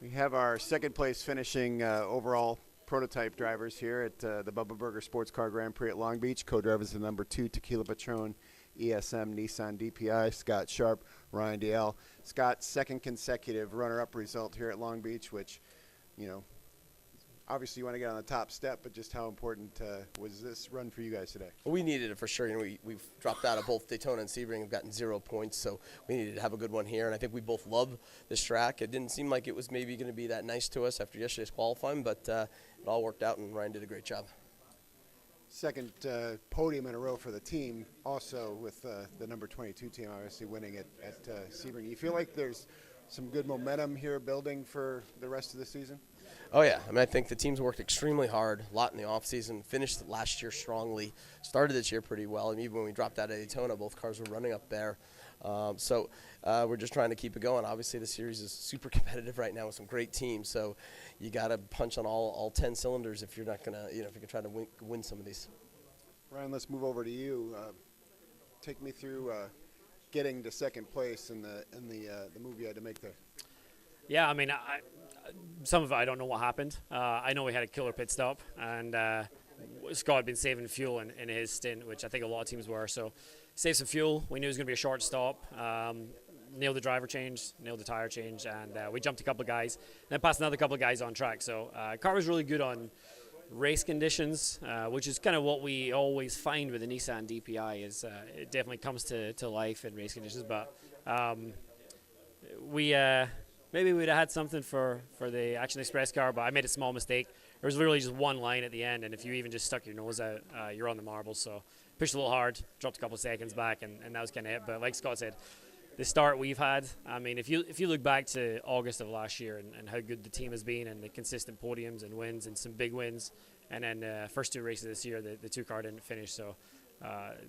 We have our second place finishing overall prototype drivers here at the Bubba Burger Sports Car Grand Prix at Long Beach. Co-drivers the number 2 Tequila Patrón ESM Nissan DPI, Scott Sharp, Ryan Dalziel. Scott's second consecutive runner-up result here at Long Beach, which, you know, obviously you want to get on the top step, but just how important was this run for you guys today? Well, we needed it for sure. You know, we've dropped out of both Daytona and Sebring. We've gotten 0 points, so we needed to have a good one here. And I think we both love this track. It didn't seem like it was maybe going to be that nice to us after yesterday's qualifying, but it all worked out, and Ryan did a great job. Second podium in a row for the team, also with the number 22 team obviously winning at Sebring. You feel like there's some good momentum here building for the rest of the season? Oh, yeah. I mean, I think the team's worked extremely hard, a lot in the offseason, finished last year strongly, started this year pretty well, and even when we dropped out of Daytona, both cars were running up there. So we're just trying to keep it going. Obviously, the series is super competitive right now with some great teams, so you got to punch on all 10 cylinders if you're not going to, you know, if you can try to win some of these. Ryan, let's move over to you. Take me through getting to second place in the move you had to make there. Yeah, I mean, some of it I don't know what happened. I know we had a killer pit stop, and Scott had been saving fuel in his stint, which I think a lot of teams were. So saved some fuel. We knew it was going to be a short stop. Nailed the driver change, nailed the tire change, and we jumped a couple of guys, and then passed another couple of guys on track. So car was really good on race conditions, which is kind of what we always find with the Nissan DPI. Is it definitely comes to life in race conditions, but we. Maybe we'd have had something for the Action Express car, but I made a small mistake. There was literally just one line at the end, and if you even just stuck your nose out, you're on the marbles. So pushed a little hard, dropped a couple of seconds back, and that was kind of it. But like Scott said, the start we've had, I mean, if you look back to August of last year and how good the team has been and the consistent podiums and wins and some big wins, and then first 2 races this year, the 2 car didn't finish. So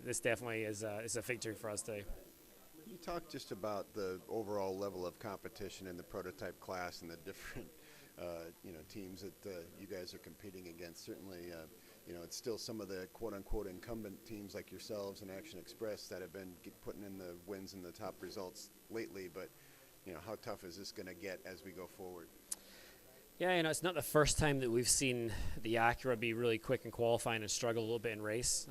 this definitely is a victory for us today. You talked just about the overall level of competition in the prototype class and the different teams that you guys are competing against. Certainly, it's still some of the quote-unquote incumbent teams like yourselves and Action Express that have been putting in the wins and the top results lately. But, how tough is this going to get as we go forward? Yeah, it's not the first time that we've seen the Acura be really quick in qualifying and struggle a little bit in race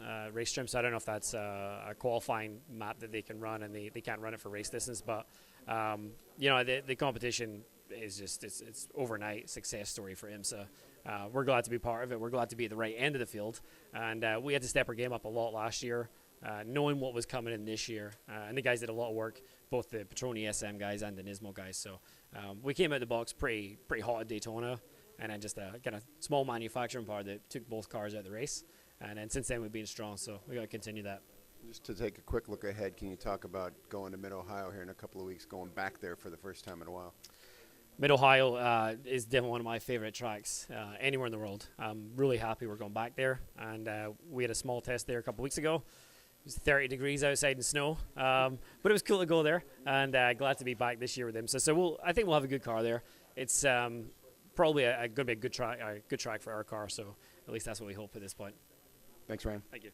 trim. So I don't know if that's a qualifying map that they can run, and they can't run it for race distance. But the competition is just it's overnight success story for IMSA. We're glad to be part of it. We're glad to be at the right end of the field, and we had to step our game up a lot last year. Knowing what was coming in this year, and the guys did a lot of work, both the Patrón ESM guys and the Nismo guys. So we came out of the box pretty hot at Daytona, and then just a kind of small manufacturing part that took both cars out of the race. And then since then we've been strong, so we got to continue that. Just to take a quick look ahead, can you talk about going to Mid-Ohio here in a couple of weeks, going back there for the first time in a while? Mid-Ohio is definitely one of my favorite tracks anywhere in the world. I'm really happy we're going back there, and we had a small test there a couple weeks ago. It was 30 degrees outside in snow, but it was cool to go there, and glad to be back this year with them. So I think we'll have a good car there. It's probably going to be a good track for our car, so at least that's what we hope at this point. Thanks, Ryan. Thank you.